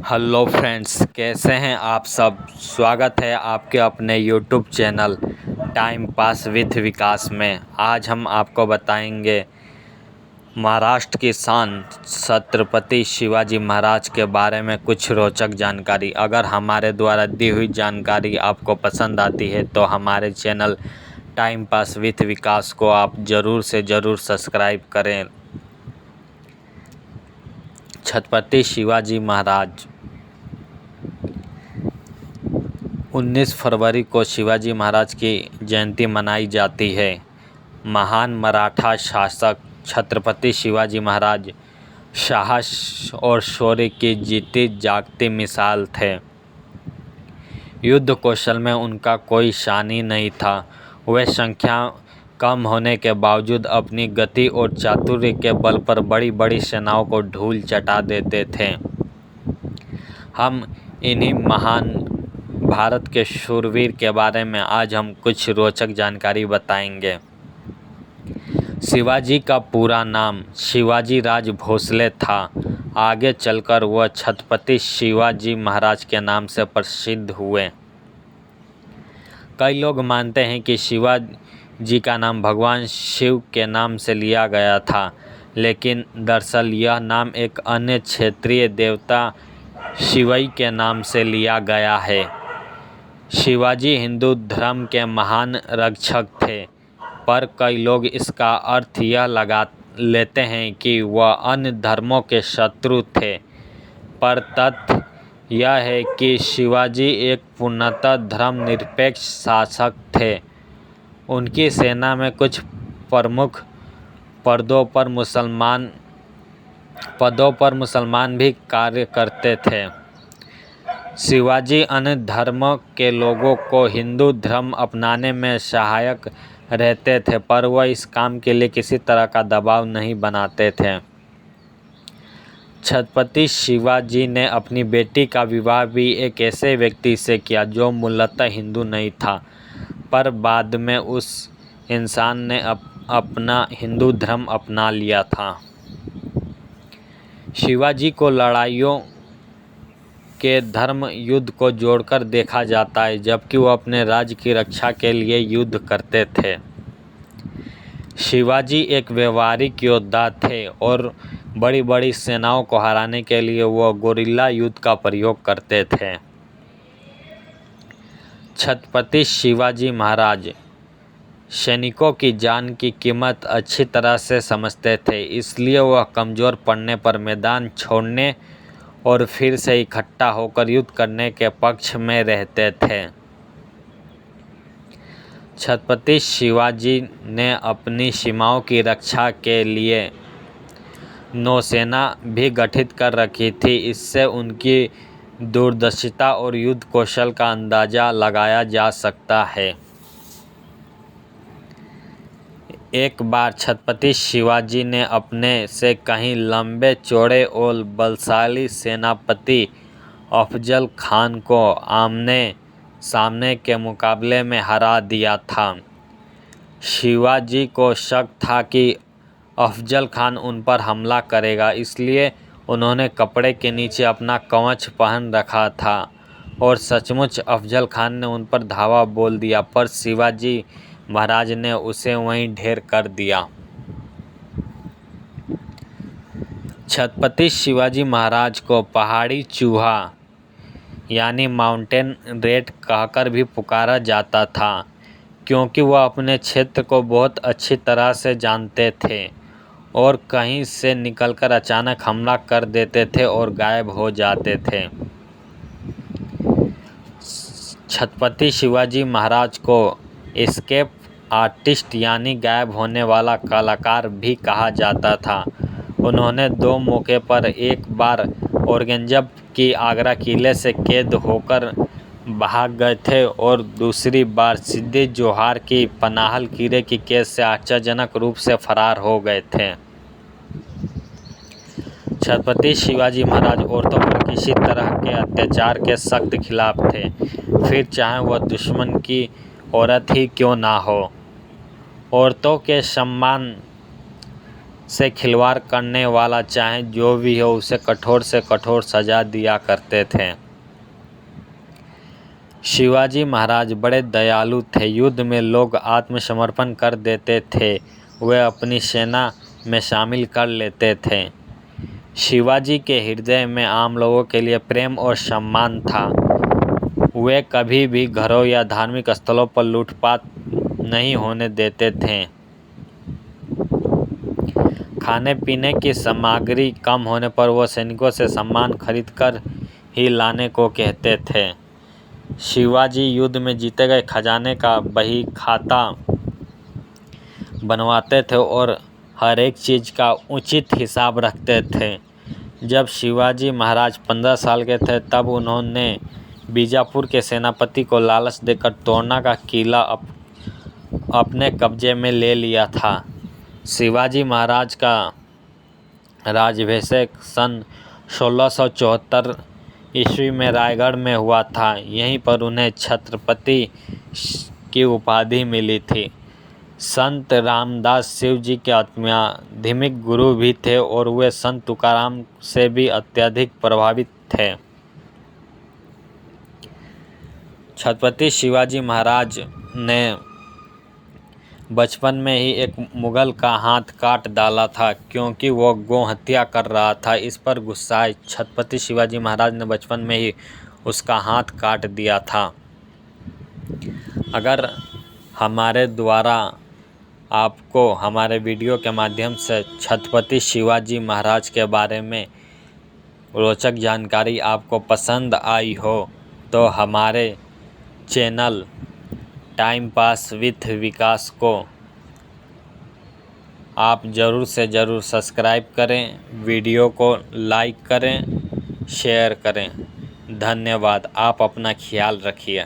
Hello friends, कैसे हैं आप सब। स्वागत है आपके अपने YouTube channel time pass with Vikas में। आज हम आपको बताएंगे महाराष्ट्र की शान छत्रपति शिवाजी महाराज के बारे में कुछ रोचक जानकारी। अगर हमारे द्वारा दी हुई जानकारी आपको पसंद आती है तो हमारे चैनल टाइम पास विथ विकास को आप ज़रूर से ज़रूर सब्सक्राइब करें। छत्रपति शिवाजी महाराज 19 फरवरी को शिवाजी महाराज की जयंती मनाई जाती है। महान मराठा शासक छत्रपति शिवाजी महाराज साहस और शौर्य की जीती जागती मिसाल थे। युद्ध कौशल में उनका कोई शानी नहीं था। वे संख्या कम होने के बावजूद अपनी गति और चातुर्य के बल पर बड़ी बड़ी सेनाओं को धूल चटा देते थे। हम इन्हीं महान भारत के शूरवीर के बारे में आज हम कुछ रोचक जानकारी बताएंगे। शिवाजी का पूरा नाम शिवाजी राज भोसले था। आगे चलकर वह छत्रपति शिवाजी महाराज के नाम से प्रसिद्ध हुए। कई लोग मानते हैं कि शिवाजी का नाम भगवान शिव के नाम से लिया गया था, लेकिन दरअसल यह नाम एक अन्य क्षेत्रीय देवता शिवई के नाम से लिया गया है। शिवाजी हिंदू धर्म के महान रक्षक थे, पर कई लोग इसका अर्थ यह लगा लेते हैं कि वह अन्य धर्मों के शत्रु थे। पर तथ्य यह है कि शिवाजी एक पूर्णतः धर्मनिरपेक्ष शासक थे। उनकी सेना में कुछ प्रमुख पदों पर मुसलमान भी कार्य करते थे। शिवाजी अन्य धर्मों के लोगों को हिंदू धर्म अपनाने में सहायक रहते थे, पर वह इस काम के लिए किसी तरह का दबाव नहीं बनाते थे। छत्रपति शिवाजी ने अपनी बेटी का विवाह भी एक ऐसे व्यक्ति से किया जो मूलतः हिंदू नहीं था, पर बाद में उस इंसान ने अपना हिंदू धर्म अपना लिया था। शिवाजी को लड़ाइयों के धर्म युद्ध को जोड़कर देखा जाता है, जबकि वह अपने राज्य की रक्षा के लिए युद्ध करते थे। शिवाजी एक व्यवहारिक योद्धा थे और बड़ी बड़ी सेनाओं को हराने के लिए वह गोरिल्ला युद्ध का प्रयोग करते थे। छत्रपति शिवाजी महाराज सैनिकों की जान की कीमत अच्छी तरह से समझते थे, इसलिए वह कमज़ोर पड़ने पर मैदान छोड़ने और फिर से इकट्ठा होकर युद्ध करने के पक्ष में रहते थे। छत्रपति शिवाजी ने अपनी सीमाओं की रक्षा के लिए नौसेना भी गठित कर रखी थी। इससे उनकी दूरदर्शिता और युद्ध कौशल का अंदाज़ा लगाया जा सकता है। एक बार छत्रपति शिवाजी ने अपने से कहीं लंबे चौड़े और बलशाली सेनापति अफजल खान को आमने सामने के मुकाबले में हरा दिया था। शिवाजी को शक था कि अफजल खान उन पर हमला करेगा, इसलिए उन्होंने कपड़े के नीचे अपना कवच पहन रखा था और सचमुच अफजल खान ने उन पर धावा बोल दिया, पर शिवाजी महाराज ने उसे वहीं ढेर कर दिया। छत्रपति शिवाजी महाराज को पहाड़ी चूहा यानी माउंटेन रेट कहकर भी पुकारा जाता था, क्योंकि वह अपने क्षेत्र को बहुत अच्छी तरह से जानते थे और कहीं से निकलकर अचानक हमला कर देते थे और गायब हो जाते थे। छत्रपति शिवाजी महाराज को एस्केप आर्टिस्ट यानी गायब होने वाला कलाकार भी कहा जाता था। उन्होंने दो मौके पर, एक बार औरंगजेब की आगरा किले से कैद होकर भाग गए थे और दूसरी बार सिद्दी जोहर की पनाहल किले की कैद से आश्चर्यजनक रूप से फरार हो गए थे। छत्रपति शिवाजी महाराज औरतों पर किसी तरह के अत्याचार के सख्त खिलाफ थे, फिर चाहे वह दुश्मन की औरत ही क्यों ना हो। औरतों के सम्मान से खिलवाड़ करने वाला चाहे जो भी हो उसे कठोर से कठोर सजा दिया करते थे। शिवाजी महाराज बड़े दयालु थे। युद्ध में लोग आत्मसमर्पण कर देते थे, वे अपनी सेना में शामिल कर लेते थे। शिवाजी के हृदय में आम लोगों के लिए प्रेम और सम्मान था। वे कभी भी घरों या धार्मिक स्थलों पर लूटपाट नहीं होने देते थे। खाने पीने की सामग्री कम होने पर वो सैनिकों से सामान खरीदकर ही लाने को कहते थे। शिवाजी युद्ध में जीते गए खजाने का बही खाता बनवाते थे और हर एक चीज़ का उचित हिसाब रखते थे। जब शिवाजी महाराज 15 साल के थे तब उन्होंने बीजापुर के सेनापति को लालच देकर तोरना का किला अपने कब्जे में ले लिया था। शिवाजी महाराज का राज्याभिषेक सन 1674 ईस्वी में रायगढ़ में हुआ था। यहीं पर उन्हें छत्रपति की उपाधि मिली थी। संत रामदास शिव जी के आध्यात्मिक गुरु भी थे और वे संत तुकाराम से भी अत्यधिक प्रभावित थे। छत्रपति शिवाजी महाराज ने बचपन में ही एक मुगल का हाथ काट डाला था क्योंकि वो गौ हत्या कर रहा था। इस पर गुस्साए छत्रपति शिवाजी महाराज ने बचपन में ही उसका हाथ काट दिया था। अगर हमारे द्वारा आपको हमारे वीडियो के माध्यम से छत्रपति शिवाजी महाराज के बारे में रोचक जानकारी आपको पसंद आई हो तो हमारे चैनल टाइम पास विथ विकास को आप ज़रूर से ज़रूर सब्सक्राइब करें, वीडियो को लाइक करें, शेयर करें। धन्यवाद। आप अपना ख्याल रखिए।